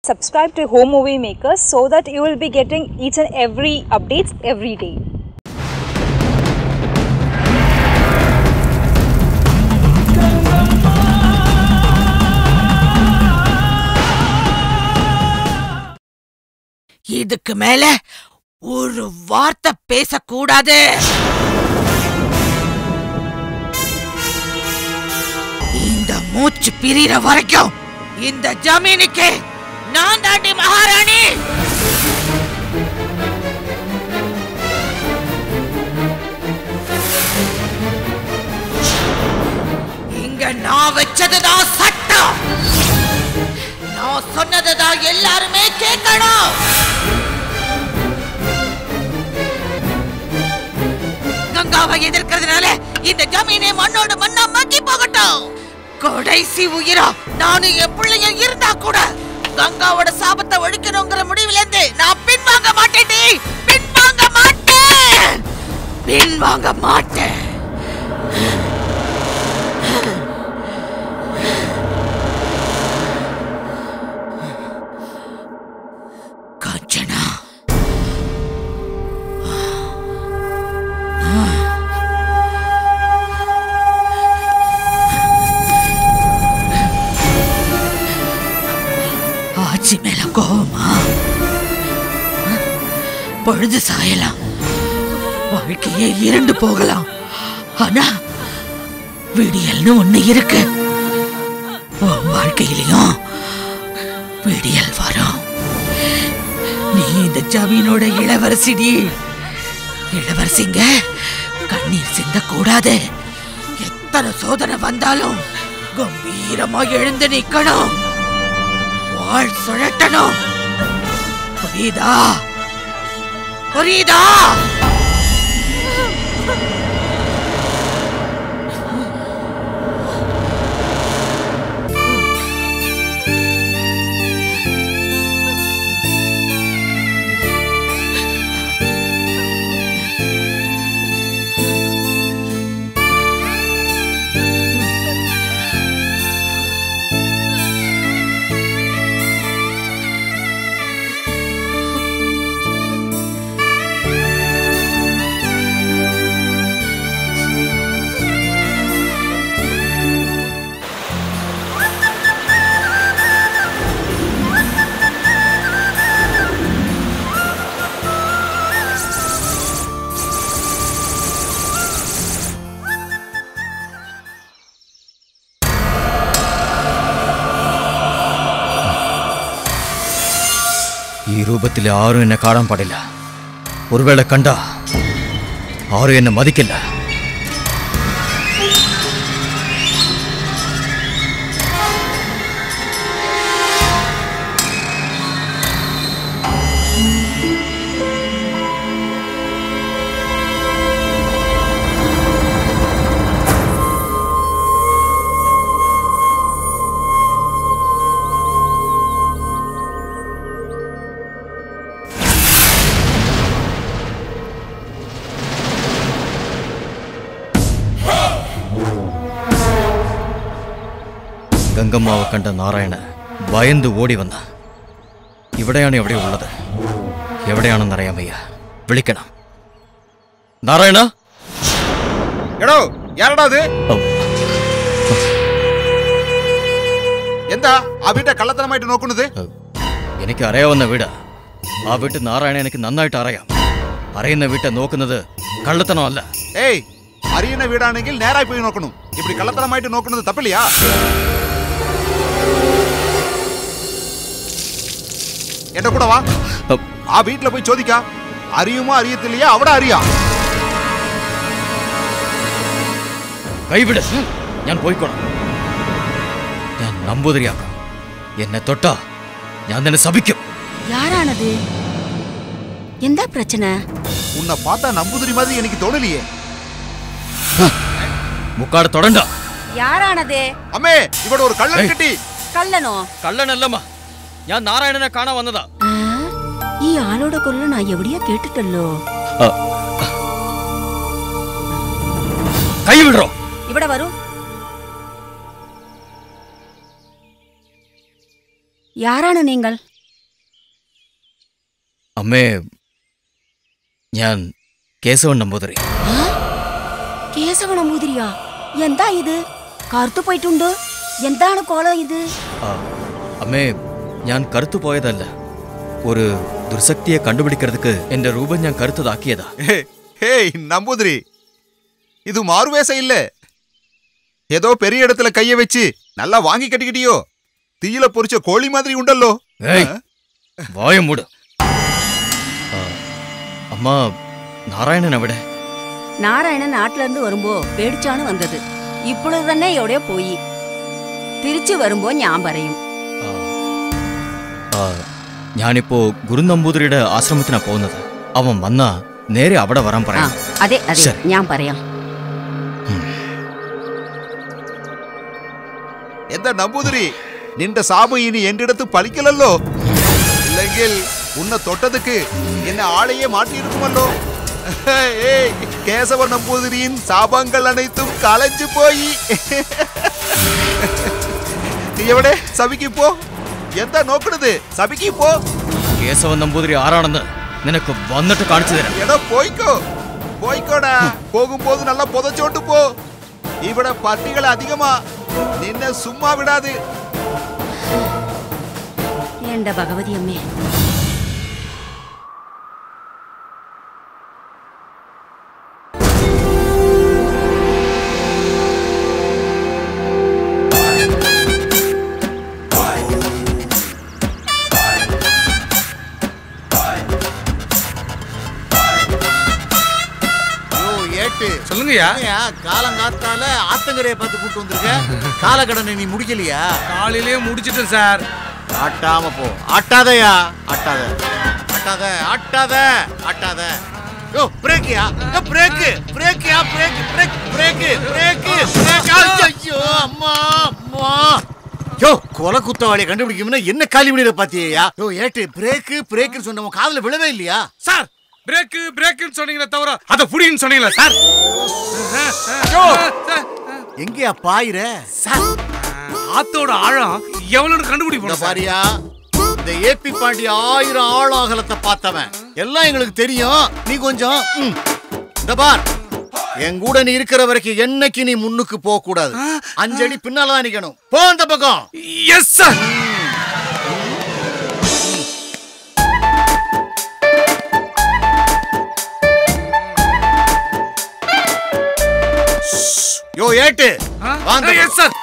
Subscribe to Home Movie Makers so that you will be getting each and every updates every day. இதுக்கு மேல ஒரு வார்த்தை பேசக்கூடாது. இந்த மூச்சு பிரிற வரைக்கும் இந்த ஜமீனுக்கு நான் தாண்டி மகாராணி. இங்க நான் வச்சதுதான் சட்டம். நான் சொன்னதுதான் எல்லாருமே கேட்கணும். கங்காவை எதிர்க்கிறதுனால இந்த ஜமீனே மண்ணோடு மண்ணா மக்கி போகட்டும். கடைசி உயிரா நானும் என் பிள்ளையும் இருந்தா கூட கங்காவோட சாபத்தை ஒழிக்கணுங்கிற முடிவுல இருந்து நான் பின்வாங்க மாட்டேன். பின்வாங்க மாட்டேன். காஞ்சனா, ஆச்சி மேல கோவமா? பொழுது சாயலாம், வாழ்க்கையே இரண்டு போகலாம். ஆனா விடியல்னு ஒண்ணு இருக்கு. உன் வாழ்க்கையிலையும் விடியல் வரும். நீ இந்த ஜமீனோட இளவரசிடி. இளவரசிங்க கண்ணீர் சிந்த கூடாது. எத்தனை சோதனை வந்தாலும் கம்பீரமா எழுந்து நிக்கணும். வாழ் சுழட்டணும். புரியுதா? புரியுதா? ಈ ರೂಪದಲ್ಲಿ ಯಾರು ಎನ್ನ ಕಾಣಂ ಪಡಿಲ್ಲ. ಒರುವೇಳೆ ಕಂಡ ಯಾರು ಎನ್ನ ಮದಿಕಿಲ್ಲ. ഗംഗമ്മാവെ കണ്ട നാരായണ ഭയന്ന് ഓടി വന്ന ഇവിടെയാണ് എവിടെ ഉള്ളത്, എവിടെയാണെന്നറിയാൻ വയ്യ. വിളിക്കണം. നാരായണ, എടോ யாரடா அது? എന്താ ആ വീട്ടെ കള്ളത്തനമായിട്ട് നോക്കുന്നത്? എനിക്ക് അറിയാവുന്ന വീടാ. ആ വീട്ട് നാരായണ എനിക്ക് നന്നായിട്ട് അറിയാം. അറിയുന്ന വീട്ടെ നോക്കുന്നത് കള്ളത്തനമല്ല. ഏയ്, അറിയുന്ന വീടാണെങ്കിൽ നേരായി പോയി നോക്കണം. இப்படி കള്ളത്തനമായിട്ട് നോക്കുന്നത് തപ്പില്ലയാ? എന്റെ കൂടെ വാ. ആ വീട്ടിൽ പോയി ചോദിക്കാം. അറിയുമോ അറിയത്തില്ലയോ അവിടെ അറിയാം. കൈവിട്, ഞാൻ പോയിക്കോളാം. ഞാൻ നമ്പൂതിരിയാക്കാം. എന്നെ തൊട്ടാ ഞാൻ തന്നെ ശപിക്കും. யாரானது? என்ன பிரச்சனை? உன்னை பார்த்தா நம்பூதிரி மாதிரி எனக்கு தோணலையே. മുക്കാട് തൊടണ്ട. யாரானது? അമ്മേ, ഇവിടെ ഒരു കള്ളൻ കിട്ടി. கள்ளனோ? കള്ളനല്ലമ്മ, ഞാൻ നാരായണനെ കാണാൻ വന്നതാ. ഈ ആളോட കൊല്ലം ഞാൻ എവിടെയാ കേട്ടിട്ടല്ലോ. കൈ വിടറോ. ഇവിടെ വരൂ. யாரான நீங்கள்? അമ്മേ ഞാൻ കേശവൻ നമ്പൂതിരി. കേശവ നമ്പൂതിരിയാ? എന്താ ഇത്? കറുത്തു പോയിട്ടുണ്ട്. എന്താണ് കോലം ഇത്? അമ്മേ ഞാൻ കറുത്തു പോയതല്ല. ഒരു ദുർശക്തിയെ കണ്ടുപിടിக்கிறதுக்கு എന്റെ രൂപം ഞാൻ കറുത്തതാക്കിയതാ. ஹேய் நம்பூதிரி, இது மாறுவேஷம் இல்ல. ஏதோ பெரிய இடத்துல கைய வச்சு நல்லா வாங்கி கட்டிக்கிட்டியோ? தீயில பொரிச்ச கோழி மாதிரி உண்டല്ലോ. வாய மூடு. அம்மா நாராயணன் எവിടെ? நாராயணன் நாட்டுல இருந்து வரும்போ പേടിച്ചാണ് വന്നത്. இப்பொழுது തന്നെ എവിടെയോ പോയി. തിരിച്ചു വരുമ്പോ ഞാൻ പറയും. ഞാനിപ്പോ ഗുരു നമ്പൂതിരിയുടെ ആശ്രമത്തിനാ പോകുന്നത്. അവൻ വന്നാ നേരെ അവിടെ വരാൻ പറയാം. അതെ അതെ, ഞാൻ പറയാം. എന്താ നമ്പൂതിരി, നിന്റെ സാപം ഇനി എന്റെ അടുത്ത് പലിക്കലല്ലോ. ഇല്ലെങ്കിൽ ഉന്നെ തൊട്ടതുക്ക് എന്നെ ആളെയെ മാറ്റിയിരുക്കുമല്ലോ. കേശവ നമ്പൂതിരിயின் சாபங்கள் அனைத்தும் கலைஞ்சு போய். നീ എവിടെ? സഭയ്ക്ക് പോ. എന്താ നോക്കണത്? സഭയ്ക്ക് പോ. കേശവൻ നമ്പൂതിരി ആരാണെന്ന് നിനക്ക് വന്നിട്ട് കാണിച്ചു തരാം. എടാ പോയിക്കോ, പോയിക്കോടാ. പോകുമ്പോൾ നല്ല പുതച്ചോണ്ട് പോ. ഇവിടെ പട്ടികൾ അധികമാ, നിന്നെ സുമ്മാ വിടാതെ. എന്റെ ഭഗവതി അമ്മേ. சொல்லுங்கய்யா. காலங்காத்தால ஆத்தங்கரையை பார்த்து கூட்டு வந்திருக்க. காலக்கடனை நீ முடிக்கலையா? காலையிலேயே முடிச்சிட்டேன் சார். ஆட்டாம போ. ஆட்டாதயா, ஆட்டாத ஆட்டாத ஆட்டாத ஆட்டாத. யோ பிரேக்கியா, பிரேக்கு பிரேக்கியா, brake brake brake brake brake. ஐயோ அம்மா அம்மா. யோ கொலை குத்தவாளியை கண்டுபிடிக்கும்னா என்ன காலி பண்ணிட பாத்தியா? யோ ஏட்டு பிரேக்கு பிரேக்குன்னு சொன்னவன் காதுல விழவே இல்லையா? சார் பிரேக்கு பிரேக்குன்னு சொன்னீங்களே தவிர அத புடின்னு சொன்னீங்களா சார்? எங்கயா பாயிர சார்? ஆத்தோட ஆழம் எவ்வளவு கண்டுபிடிப்போம் பாரியா. இந்த ஏபி பாண்டி 1000 ஆழம் அகலத்தை பார்த்தவன். எல்லாம் எங்களுக்கு தெரியும். நீ கொஞ்சம் இந்த பார், என் கூட நீ இருக்கிற வரைக்கும் என்னைக்கு நீ முன்னுக்கு போக கூடாது. 5 அடி பின்னாலதான் நிக்கணும். போ அந்த பக்கம். Yes sir. யோ ஏட்டு வாங்க. Yes sir.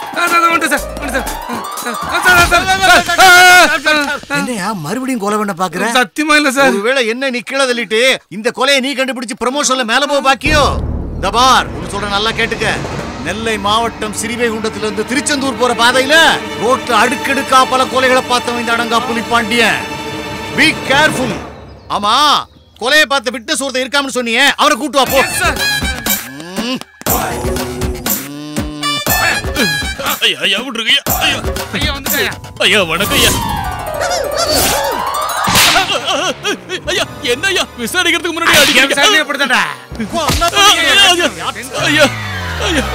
என்னையா மறுபடியும் கொலை பண்ண பாக்குற? சத்தியமா இல்ல சார். ஒருவேளை என்ன நீ கீழே தள்ளிட்டு இந்த கொலையை நீ கண்டுபிடிச்சு ப்ரமோஷன்ல மேல போக பாக்கியோ? இந்த பார், சொல்ற நல்லா கேட்டுக்க. நெல்லை மாவட்டம் சிறுவைகுண்டத்திலிருந்து திருச்செந்தூர் போற பாதையில ரோட்ல அடுக்கடுக்கா பல கொலைகளை பார்த்தவன் இந்த அடங்கா புலிப்பாண்டியன். Be careful. ஆமா, கொலையை பார்த்த விட்னஸ் ஒருத்தர் இருக்காமனு சொன்னியே, அவரை கூட்டு வா போ. ஐயா ஐயா விட்டுருங்க. ஐயா ஐயா வந்துட்டயா? ஐயா வணக்கம் ஐயா. ஐயா என்ன ஐயா விசாரிக்கிறதுக்கு முன்னாடி அடிக்க விசாரிக்கப்படுதடா. ஐயா ஐயா.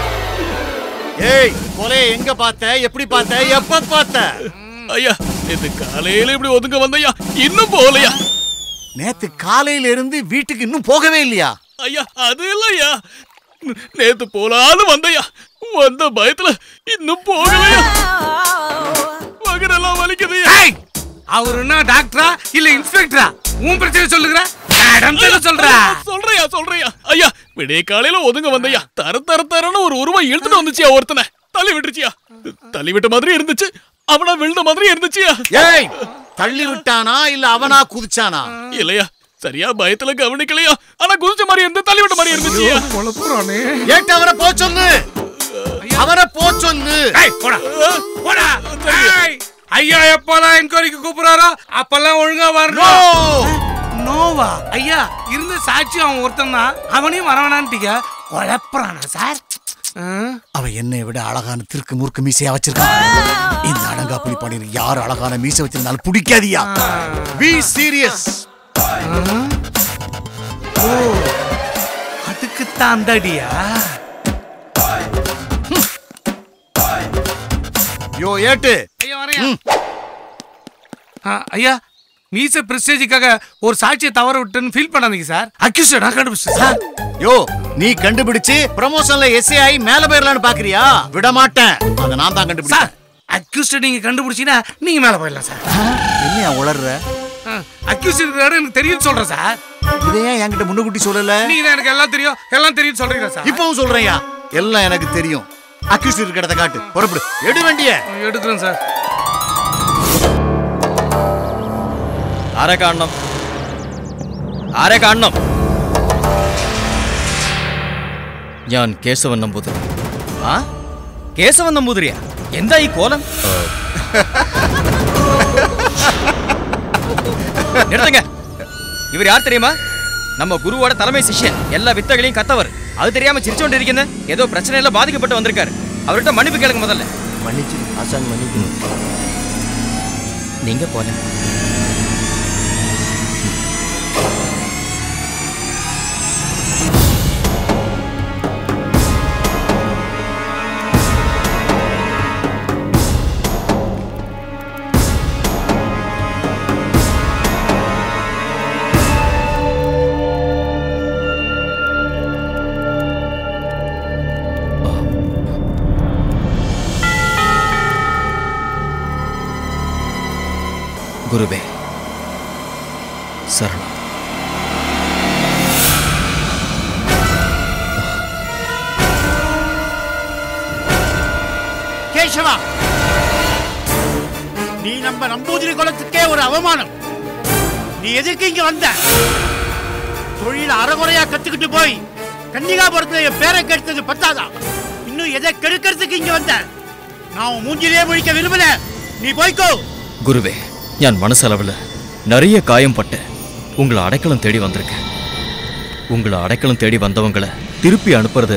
ஏய் கொலை எங்க பார்த்த, எப்படி பார்த்த, எப்ப பார்த்த? ஐயா நேத்து காலையில இப்படி ஒதுங்க வந்தயா, இன்னும் போகலையா? நேத்து காலையில இருந்து வீட்டுக்கு இன்னும் போகவே இல்லையா? ஐயா அது இல்லையா, நேத்து போலான்னு வந்தயா, வந்த பயத்துல இன்னும் போகலையா. வகரெல்லாம் வலிக்குது. அவர் என்ன டாக்டரா இல்ல இன்ஸ்பெக்டரா? உன் பிரச்சனை சொல்லுகிற சொல்றியா? ஐயா விடிய காலையில ஒதுங்க வந்தயா, தரன்னு ஒரு உருவம் இழுத்துட்டு வந்துச்சியா. ஒருத்தனை தள்ளி விட்டுருச்சியா. தள்ளி விட்ட மாதிரி இருந்துச்சு, அவனா விழுந்த மாதிரி இருந்துச்சியா. ஏய் தள்ளி விட்டானா இல்ல அவனா குதிச்சானா? இல்லையா, சரியா பயத்துல கவனிக்கலையா. ஆனா குதிச்ச மாதிரி இருந்து தள்ளி விட்ட மாதிரி இருந்துச்சியா. குழப்பறானே. ஏட்ட அவரை போ சொல்லு, அவரை போ சொல்லு. ஏய் போடா போடா. ஏய் ஐயா எப்பலாம் என்கொயரிக்கு கூப்பிடுறாரோ அப்பெல்லாம் ஒழுங்கா வரணும். நோவா ஐயா இருந்த சாட்சி அவன் ஒருத்தன் தான், அவனையும் வரவனான்ட்டீங்க. குழப்பறானா சார்? அவன் என்னை விட அழகான திருக்கு முறுக்கு மீசையா வச்சிருக்கான். இந்த அடங்கா புலிப்பாண்டியன் யார் அழகான மீசை வச்சிருந்தாலும் பிடிக்காதியா. B serious. அதுக்குத்தான் அந்த அடியா? யோ ஏட்டு ஐயா வரையா. ஐயா மீச பிரஸ்டேஜுக்காக ஒரு சாட்சியை தவற விட்டுன்னு ஃபீல் பண்ணாதீங்க சார். அக்யூஸ்ட் நான் கண்டுபிடிச்சேன் சார். யோ நீ கண்டுபிடிச்சு ப்ரமோஷன்ல எஸ்ஏ ஆகி மேல போயிடலான்னு பாக்குறியா? விட மாட்டேன். அத நான் தான் கண்டுபிடிச்சேன். சார் அக்யூஸ்ட் நீங்க கண்டுபிடிச்சீங்கன்னா நீங்க மேல போயிடலாம் சார். என்ன உளர்ற? அக்யூஸ்ட் இருக்கிறாரு எனக்கு தெரியும் சொல்றேன் சார். இதை ஏன் என்கிட்ட முன்னுக்கூட்டி சொல்லல? நீங்க தான் எனக்கு எல்லாம் தெரியும் எல்லாம் தெரியும் சொல்றீங்க சார். இப்பவும் சொல்றேன்யா, எல்லாம் எனக்கு தெரியும். அக்யூஸ்ட் இருக்கிறத காட்டு. புறப்படு. எடு வண்டிய. எடுக்கிறேன் சார். ആരെ കാണണം? ആരെ കാണണം? ഞാൻ കേശവൻ നമ്പൂതിരി. ആ കേശവൻ നമ്പൂതിരിയാ? എന്താ ഈ കോലം? நிறுத்துங்க. இவர் யார் தெரியுமா? நம்ம குருவோட தலைமை சிஷ்யன். எல்லா வித்தைகளையும் கத்தவர். அது தெரியாம சிரிச்சோண்டு இருக்கீங்க. ஏதோ பிரச்சனையில பாதிக்கப்பட்டு வந்திருக்காரு. அவர்கிட்ட மன்னிப்பு கேளுங்க முதல்ல. மன்னிச்சு ஆசான் மன்னிக்கணும். நீங்க போல. குருவே சரணம். கேசவா, நீ நம்ம நம்பூதிரி குலத்துக்கே ஒரு அவமானம். நீ எதுக்கு இங்க வந்த? தொழில அறகுறையா கத்துக்கிட்டு போய் கன்னிகாபுரத்துல என் பேரை கெடுத்தது பத்தாதா? இன்னும் எதை கெடுக்கிறதுக்கு இங்க வந்த? நான் மூஞ்சிலே முழிக்க விரும்பல. நீ போய்க்கோ. குருவே, நான் மனசளவில் நிறைய காயம் பட்டு உங்களை அடைக்கலம் தேடி வந்திருக்கேன். உங்களை அடைக்கலம் தேடி வந்தவங்களை திருப்பி அனுப்புறது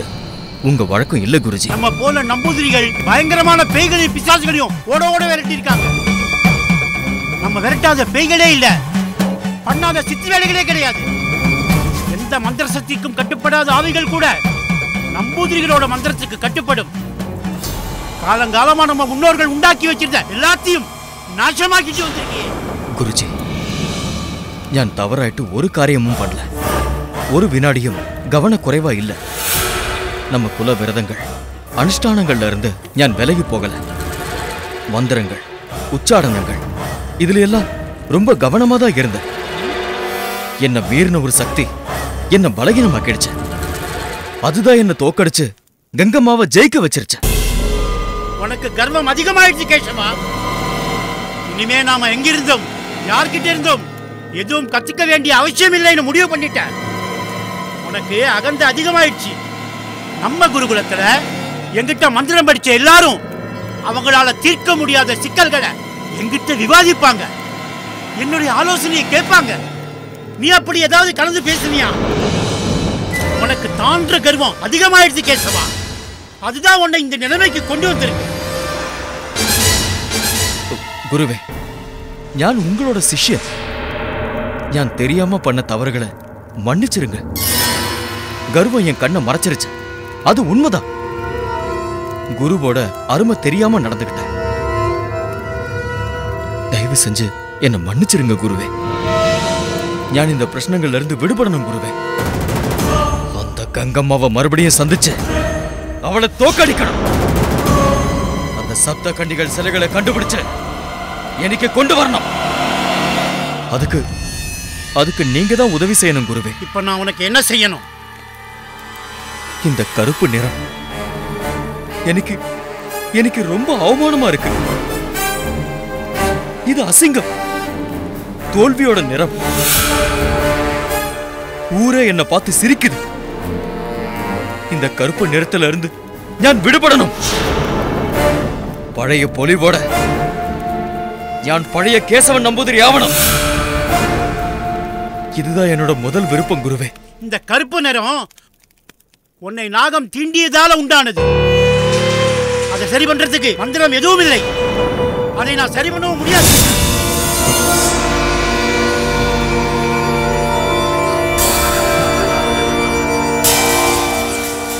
உங்க வழக்கம் இல்ல குருஜி. நம்ம போல நம்பூதிரிகள் பயங்கரமான பேய்களையும் பிசாசுகளையும் ஓட ஓட விரட்டி இருக்காங்க. நம்ம விரட்டாத பேய்களே இல்ல, பண்ணாத சித்தி வேலைகளே கிடையாது. எந்த மந்திர சக்திக்கும் கட்டுப்படாத ஆவிகள் கூட நம்பூதிரிகளோட மந்திரத்துக்கு கட்டுப்படும். காலங்காலமா நம்ம முன்னோர்கள் உண்டாக்கி வச்சிருந்த எல்லாத்தையும் நாசமாக்கிட்டு வந்திருக்கீங்க. குருஜி, நான் தவறாயிட்டு ஒரு காரியமும் பண்ணல. ஒரு வினாடியும் கவனக்குறைவா இல்ல. நம்ம குல விரதங்கள் அனுஷ்டானங்கள்ல இருந்து நான் விலகி போகல. மந்திரங்கள் உச்சாடனங்கள் இதுல எல்லாம் ரொம்ப கவனமா தான் இருந்தேன். என்ன மீறின ஒரு சக்தி என்ன பலகீனமாக்கிடுச்சு. அதுதான் என்ன தோக்கடிச்சு கங்கம்மாவை ஜெயிக்க வச்சிருச்சு. உனக்கு கர்வம் அதிகமாயிடுச்சு கேசவா. இனிமே நாம எங்கிருந்தோம் யார்கிட்ட இருந்தோம் எதுவும் கத்துக்க வேண்டிய அவசியம் இல்லைன்னு முடிவு பண்ணிட்டேன். உனக்கு அகந்த அதிகமாயிடுச்சு. நம்ம குருகுலத்துல எங்கிட்ட மந்திரம் படிச்ச எல்லாரும் அவங்களால தீர்க்க முடியாத சிக்கல்களை எங்கிட்ட விவாதிப்பாங்க. என்னுடைய ஆலோசனையை கேட்பாங்க. நீ அப்படி ஏதாவது கலந்து பேசுனியா? உனக்கு தான்ற கர்வம் அதிகமாயிடுச்சு கேசவா. அதுதான் உன்னை இந்த நிலைமைக்கு கொண்டு வந்திருக்கு. குருவே, நான் உங்களோட சிஷ்யன். நான் தெரியாம பண்ண தவறுகளை மன்னிச்சிருங்க. கர்வம் என் கண்ணை மறைச்சிருச்சு. அது உண்மைதான். குருவோட அருமை தெரியாம நடந்துகிட்டேன். தயவு செஞ்சு என்ன மன்னிச்சிருங்க குருவே. நான் இந்த பிரச்சனைகள்ல இருந்து விடுபடணும் குருவே. அந்த கங்கம்மாவை மறுபடியும் சந்திச்சு அவளை தோக்கடிக்கணும். அந்த சப்த கண்டிகள் சிலைகளை கண்டுபிடிச்சு எனக்கு கொண்டு வரணும். அதுக்கு நீங்க தான் உதவி செய்யணும் குருவே. இப்ப நான் உனக்கு என்ன செய்யணும்? இந்த கருப்பு நிறம் எனக்கு ரொம்ப அவமானமா இருக்கு. இது அசிங்கம், தோல்வியோட நிறம். ஊரே என்ன பார்த்து சிரிக்குது. இந்த கருப்பு நிறத்துல இருந்து நான் விடுபடணும். பழைய பொலிவோட நான் பழைய கேசவன் நம்பூதிரி ஆவணும். இதுதான் என்னோட முதல் விருப்பம் குருவே. இந்த கருப்பு நிறம் உன்னை நாகம் தீண்டியதால உண்டானது. அதை சரி பண்றதுக்கு மந்திரம் எதுவும் இல்லை. அதை நான் சரி பண்ணவும் முடியாது.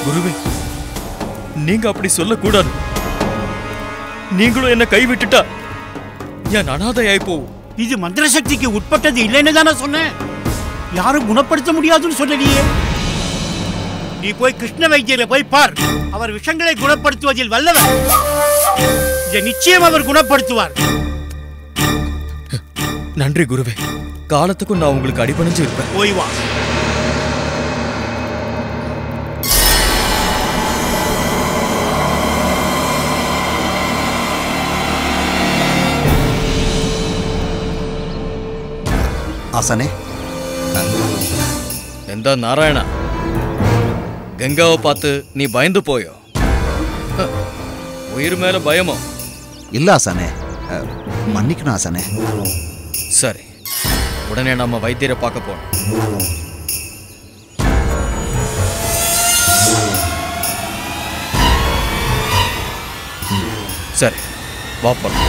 குருவே, நீங்க அப்படி சொல்லக்கூடாது. நீங்களும் என்ன கைவிட்டுட்டா நான் அனாதையாய் போவோம். இது மந்திர சக்திக்கு உட்பட்டது இல்லைன்னு தானே சொன்னேன். யாரும் குணப்படுத்த முடியாதுன்னு சொல்லலையே. நீ போய் கிருஷ்ண வைத்தியரை போய் பார். அவர் விஷங்களை குணப்படுத்துவதில் வல்லவர். இதை நிச்சயம் அவர் குணப்படுத்துவார். நன்றி குருவே. காலத்துக்கும் நான் உங்களுக்கு அடிபணிஞ்சு இருப்பேன். போய் வா. ஆசானே. எந்த நாராயணா, கங்காவை பார்த்து நீ பயந்து போயோ? உயிர் மேல பயமோ? இல்ல ஆசானே, மன்னிக்கணும் ஆசானே. சரி, உடனே நம்ம வைத்தியரை பார்க்க போனோம். சரி, வா போலாம்.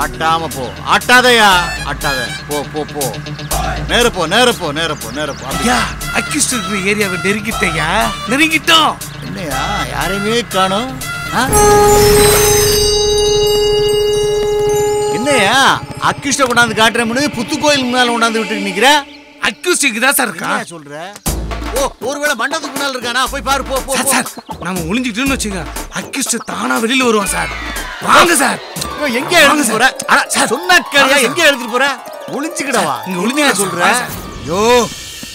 ஆட்டாம போ. ஆட்டாதயா, ஆட்டாத. போ போ போ. நேர போ, நேர போ, நேர போ, நேர போ. ஐயா, அக்யூஸ்ட் இருக்கிற ஏரியாவை நெருங்கிட்டேயா. நெருங்கிட்டோம். என்னையா யாரையுமே காணோம்? என்னையா அக்யூஸ்ட கொண்டாந்து காட்டுறேன்னு புத்து கோயில் முன்னால கொண்டாந்து விட்டு நிக்கிற? அக்யூஸ்டுக்கு தான் சார் இருக்கா சொல்ற? ஓ, ஒருவேளை மண்டபத்துக்கு முன்னால இருக்கானா? போய் பாரு. போ போ. சார், நாம ஒளிஞ்சிட்டோம்னு வச்சுங்க, அக்யூஸ்ட் தானா வெளியில வருவான் சார். வாங்க சார். எங்க எழுந்து போற? சொன்னா கேளியா, எங்க எழுந்து போற? ஒளிஞ்சுக்கிடவா? இங்க ஒளிஞ்சா சொல்ற? யோ,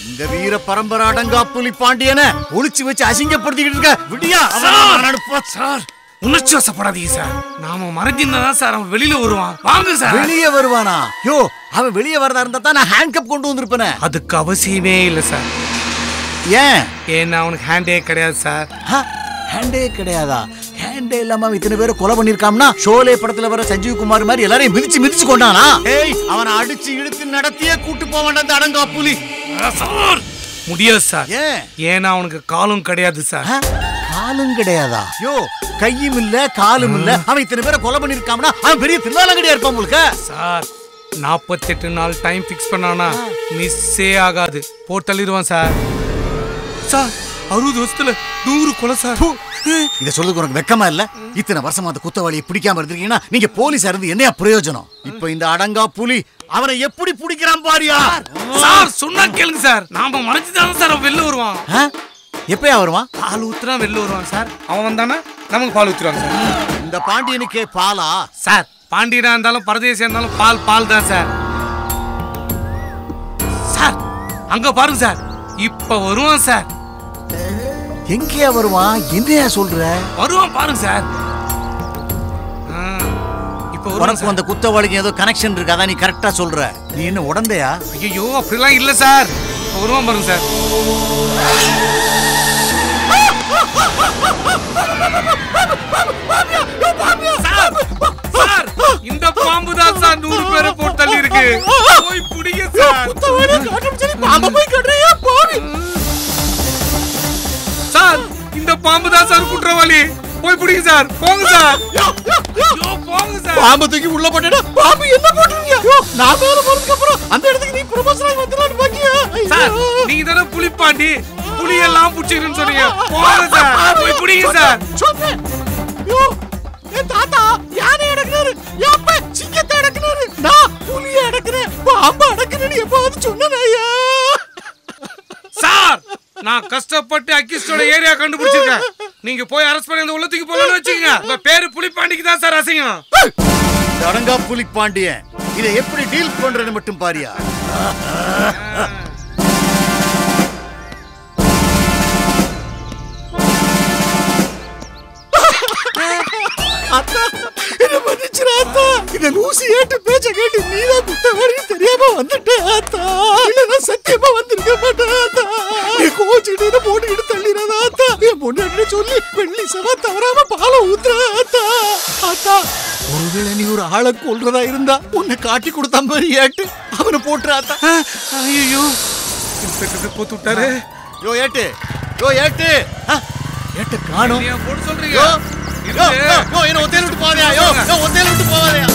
இந்த வீர பரம்பரை அடங்காப்புலி பாண்டியனை ஒளிச்சு வச்சு அசிங்கப்படுத்திக்கிட்டு இருக்க. விடியா சார். உணர்ச்சி வசப்படாதீங்க சார். நாம மறைஞ்சிருந்தா சார் அவன் வெளியில வருவான். வாங்க சார். வெளியே வருவானா? யோ, அவன் வெளியே வரதா இருந்தா தான் நான் ஹேண்ட் கப் கொண்டு வந்திருப்பேனே. அதுக்கு அவசியமே இல்லை சார். ஏன்? ஏன்னா அவனுக்கு ஹேண்டே கிடையாது சார். ஹேண்டே கிடையாதா? ஹேண்டே இல்லாம இத்தனை பேரை கொலை பண்ணிருக்காம்னா ஷோலே படத்துல வர சஞ்சீவ் குமார் மாதிரி எல்லாரையும் மிதிச்சு கொண்டானா? ஏய், அவனை அடிச்சு இழுத்து நடத்தியே கூட்டு போக வேண்டாம் அடங்கா புலி. முடியாது சார். ஏன்? ஏன்னா அவனுக்கு காலும் கிடையாது சார். காலும் கிடையாதா? யோ, கையும் இல்ல காலும் இல்ல. அவன் இத்தனை பேரை கொலை பண்ணிருக்காம்னா அவன் பெரிய திருநாளங்கடியா இருப்பான் உங்களுக்கு. சார், 48 நாள் டைம் பிக்ஸ் பண்ணானா மிஸ்ஸே ஆகாது. போட்டலிடுவான் சார். சார், 60 வருஷத்துல 100 கொலை சார். இத சொல்றதுக்கு உனக்கு வெக்கமா இல்ல? இத்தனை வருஷமா அந்த குத்தவாளியை பிடிக்காம இருந்திருக்கீங்கன்னா நீங்க போலீஸா இருந்து என்னையா பிரயோஜனம்? இப்ப இந்த அடங்கா புலி அவனை எப்படி பிடிக்கிறான் பாரியா? சார், சொன்னா கேளுங்க சார். நாம மறைச்சுதான் சார் அவன் வெளில வருவான். எப்பயா வருவான்? பால் ஊத்துறா வெளில வருவான் சார். அவன் வந்தானா நமக்கு பால் ஊத்துறாங்க சார். இந்த பாண்டியனுக்கே பாலா? சார், பாண்டியனா இருந்தாலும் பரதேசியா இருந்தாலும் பால் தான் சார். சார், அங்க பாருங்க சார். இப்ப வருவான் சார். எங்கேயா வருவான்? என்னையா சொல்ற? வருவான் பாருங்க சார். இப்ப உனக்கு அந்த குத்தவாளிக்கு ஏதோ கனெக்ஷன் இருக்கு, அதான் நீ கரெக்டா சொல்ற. நீ என்ன உடந்தையா? ஐயோ, அப்படிலாம் இல்ல சார். வருவான் பாருங்க சார். சார், இந்த பாம்பு தான் சார் 100 பேரை போட்டு தள்ளி இருக்கு. போய் பிடிங்க சார். சார், இந்த பாம்பு தான் சார் குற்றவாளி. போய் பிடிங்க சார். போங்க சார். போங்க சார். பாம்பு தூக்கி உள்ள போட்டா பாம்பு என்ன போட்டுறீங்க? நான் மேல போறதுக்கு அப்புறம் அந்த இடத்துக்கு நீ ப்ரொமோஷன் ஆகி வந்துடலாம்னு பாக்கியா? சார், நீங்க தானே புலிப்பாண்டி, புலி எல்லாம் புடிச்சிருன்னு சொன்னீங்க. போங்க சார். போய் பிடிங்க சார். யோ, என் தாத்தா யானை அடக்குறாரு, எப்ப சிங்கத்தை அடக்குறாரு, நான் புலியை அடக்குறேன், பாம்பு அடக்குறேன்னு எப்போது சொன்னேயா? சார், நான் கஷ்டப்பட்டு அக்யூஸ்டோட ஏரியா கண்டுபிடிச்சிருக்கேன். நீங்க போய் அரெஸ்ட் பண்ணி அந்த உள்ளத்துக்கு போகணும்னு வச்சுக்கோங்க. உங்க பேரு புலிப்பாண்டிக்கு தான் சார் அசிங்கம். அடங்கா புலிப்பாண்டியன், இதை எப்படி டீல் பண்றேன்னு மட்டும் பாரியா? என்ன மன்னிச்சிரு ஆத்தா. இந்த லூசி ஏட்டு பேச்ச கேட்டு நீதான் குத்தவாளின்னு தெரியாம வந்துட்டேன் ஆத்தா. இல்லைன்னா சத்தியமா வந்திருக்க மாட்டேன் ஆத்தா. நீ கோச்சிட்டு போட்டுக்கிட்டு தள்ளிடாத ஆத்தா. என் பொண்ணு சொல்லி வெள்ளி செவ தவறாம பாலை ஊத்துற ஆத்தா. ஆத்தா, ஒருவேளை நீ ஒரு ஆளை கொல்றதா இருந்தா உன்னை காட்டி கொடுத்த மாதிரி ஏட்டு அவனை போட்டுற ஆத்தா. ஐயோ, இன்ஸ்பெக்டர் போட்டு விட்டாரு. யோ ஏட்டு, யோ ஏட்டு, ஏட்டு காணோம். போட்டு சொல்றீங்க. யோ, என்ன ஒத்தையில விட்டு போவாதயா? யோ, ஒத்தையில விட்டு போவாதயா?